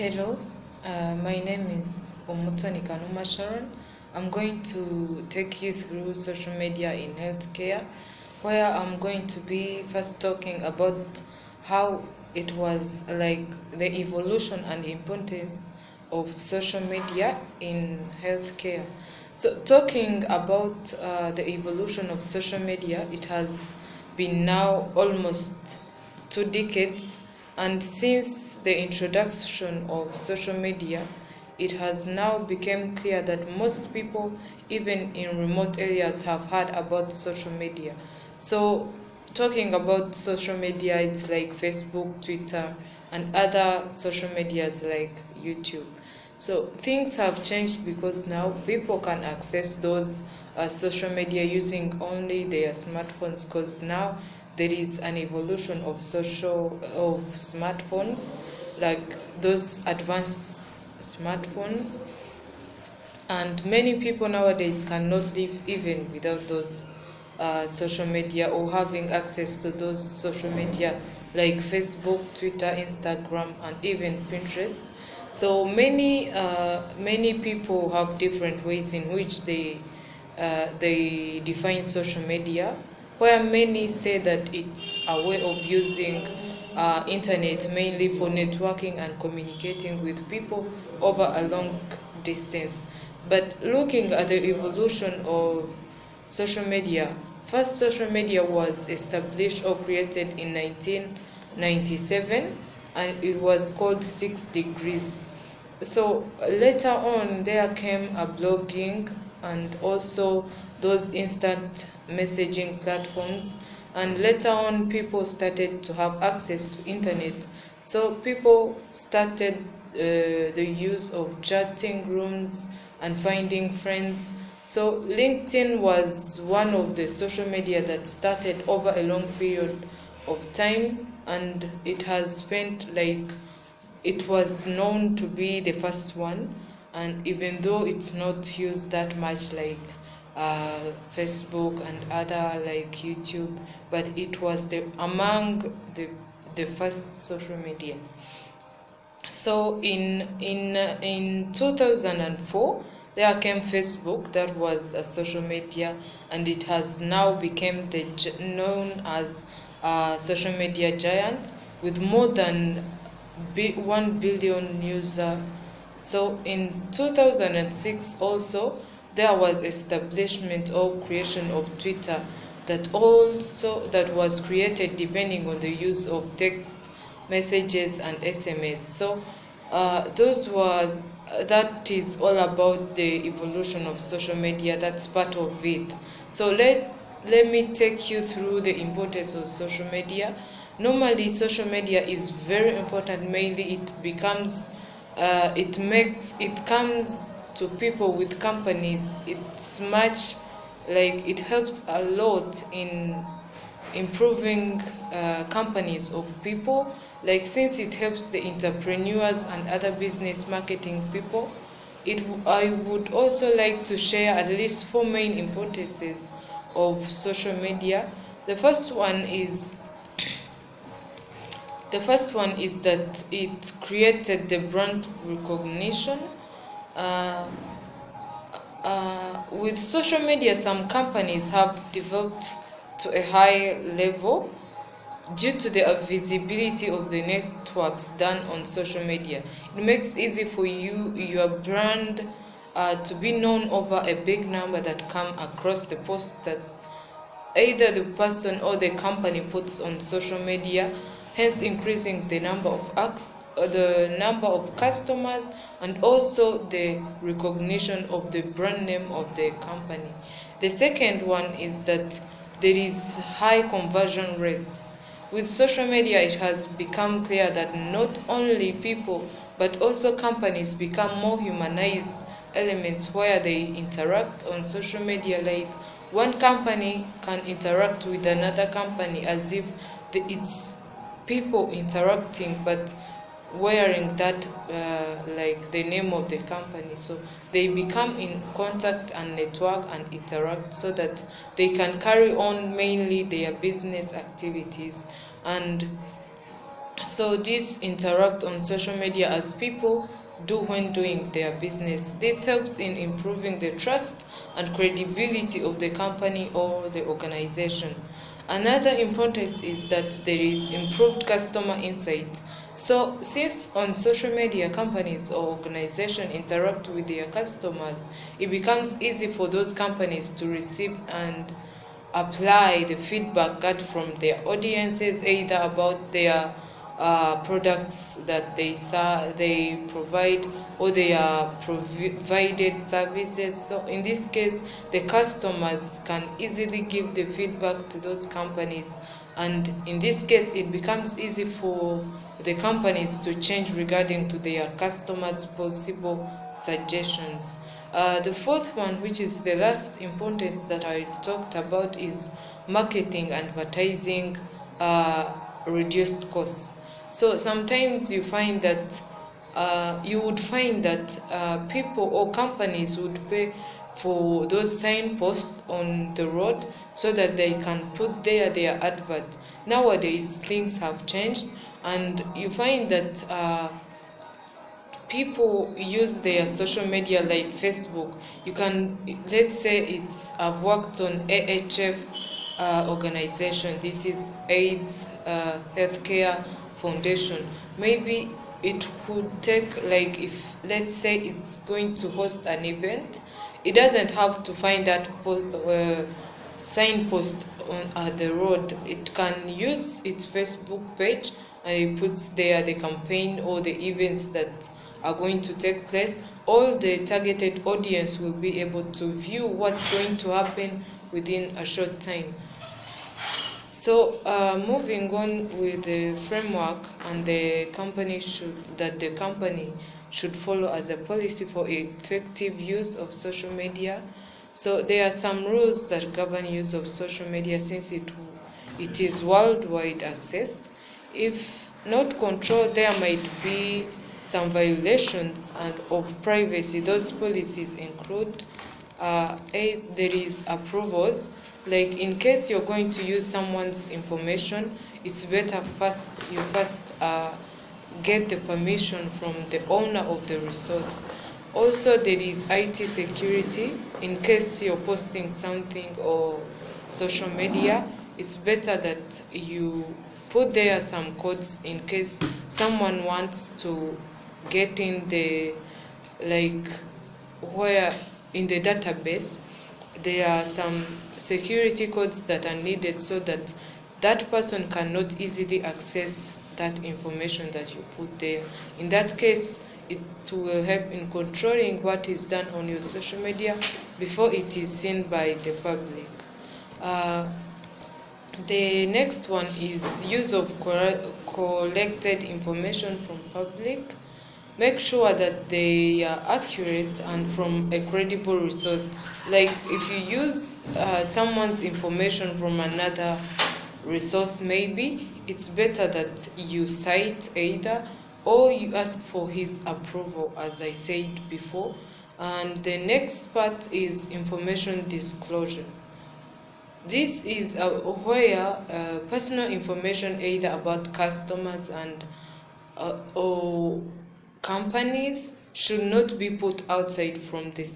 Hello, my name is Omutoni Kanuma Sharon. I'm going to take you through social media in healthcare, where I'm going to be first talking about how it was like the evolution and importance of social media in healthcare. So, talking about the evolution of social media, it has been now almost 2 decades, and since the introduction of social media, it has now become clear that most people, even in remote areas, have heard about social media. So, talking about social media, it's like Facebook, Twitter, and other social medias like YouTube. So things have changed because now people can access those social media using only their smartphones, because now there is an evolution of smartphones, like those advanced smartphones, and many people nowadays cannot live even without those social media, or having access to those social media like Facebook, Twitter, Instagram, and even Pinterest. So many people have different ways in which they define social media, where many say that it's a way of using internet mainly for networking and communicating with people over a long distance. But looking at the evolution of social media, first social media was established or created in 1997, and it was called 6 Degrees. So later on, there came a blogging and also those instant messaging platforms. And later on, people started to have access to internet. So people started the use of chatting rooms and finding friends. So LinkedIn was one of the social media that started over a long period of time, and it has spent like, it was known to be the first one, and even though it's not used that much like Facebook and other like YouTube, but it was the among the first social media. So in 2004, there came Facebook. That was a social media, and it has now become known as a social media giant with more than 1 billion users. So in 2006 also, there was establishment or creation of Twitter, that was created depending on the use of text messages and SMS. So those was that is all about the evolution of social media. That's part of it. So let me take you through the importance of social media. Normally, social media is very important. Mainly, it comes to people with companies. It's much like it helps a lot in improving companies of people, like since it helps the entrepreneurs and other business marketing people. I would also like to share at least four main importances of social media. The first one is that it created the brand recognition. uh, with social media, some companies have developed to a high level due to the visibility of the networks done on social media. It makes easy for your brand to be known over a big number that come across the post that either the person or the company puts on social media, hence increasing the number of customers, and also the recognition of the brand name of the company. The second one is that there is high conversion rates. With social media, it has become clear that not only people but also companies become more humanized elements where they interact on social media. Like one company can interact with another company as if it's people interacting, but wearing that like the name of the company. So they become in contact and network and interact so that they can carry on mainly their business activities. And So these interact on social media as people do when doing their business. This helps in improving the trust and credibility of the company or the organization. Another importance is that there is improved customer insight. So since on social media companies or organizations interact with their customers, it becomes easy for those companies to receive and apply the feedback got from their audiences, either about their products that they provide, or their provided services. So in this case, the customers can easily give the feedback to those companies, and in this case, it becomes easy for the companies to change regarding to their customers' possible suggestions. The fourth one, which is the last importance that I talked about, is marketing, advertising, reduced costs. So sometimes you would find that people or companies would pay for those signposts on the road so that they can put there their advert. Nowadays, things have changed, and you find that people use their social media like Facebook. You can, let's say I've worked on AHF organization. This is AIDS Healthcare Foundation. Maybe it could take, like, if let's say it's going to host an event, it doesn't have to find that signpost on the road. It can use its Facebook page, and it puts there the campaign or the events that are going to take place. All the targeted audience will be able to view what's going to happen within a short time. So moving on with the framework and the company should follow as a policy for effective use of social media. So there are some rules that govern use of social media, since it is worldwide access. If not controlled, there might be some violations of privacy. Those policies include there is approvals. Like, in case you're going to use someone's information, it's better you first get the permission from the owner of the resource. Also, there is IT security. In case you're posting something or social media, it's better that you put there some codes in case someone wants to get in the, like, where in the database. There are some security codes that are needed so that that person cannot easily access that information that you put there. In that case, it will help in controlling what is done on your social media before it is seen by the public. The next one is use of collected information from public. Make sure that they are accurate and from a credible resource. Like, if you use someone's information from another resource, maybe it's better that you cite either, or you ask for his approval, as I said before. And the next part is information disclosure. This is where personal information, either about customers and or companies, should not be put outside for the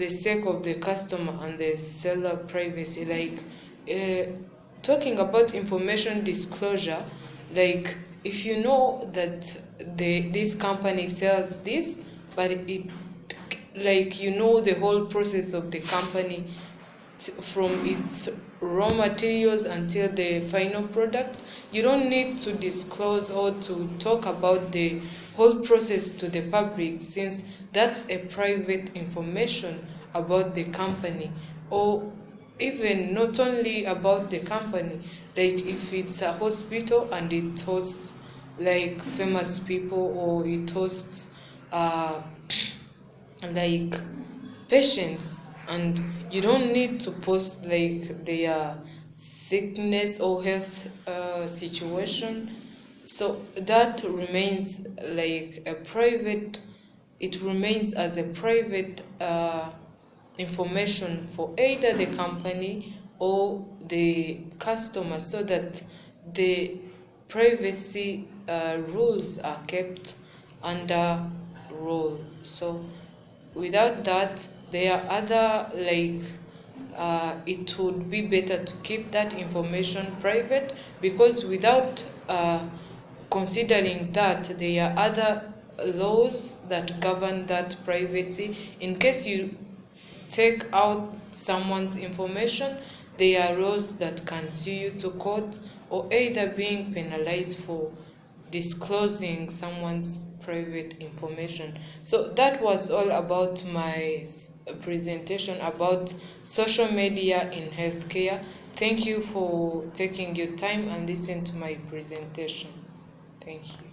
sake of the customer and the seller privacy. Like, talking about information disclosure, like, if you know that this company sells this, but like, you know the whole process of the company from its raw materials until the final product, you don't need to disclose or to talk about the whole process to the public, since that's a private information about the company, or even not only about the company. Like, if it's a hospital and it hosts, like, famous people, or it hosts like, patients, and you don't need to post, like, their sickness or health situation. So that remains like a private, it remains as a private information for either the company or the customer, so that the privacy rules are kept under rule. So without that, there are other, like, it would be better to keep that information private, because without considering that, there are other laws that govern that privacy. In case you take out someone's information, there are laws that can sue you to court, or either being penalized for disclosing someone's private information. So that was all about my presentation about social media in healthcare. Thank you for taking your time and listening to my presentation. Thank you.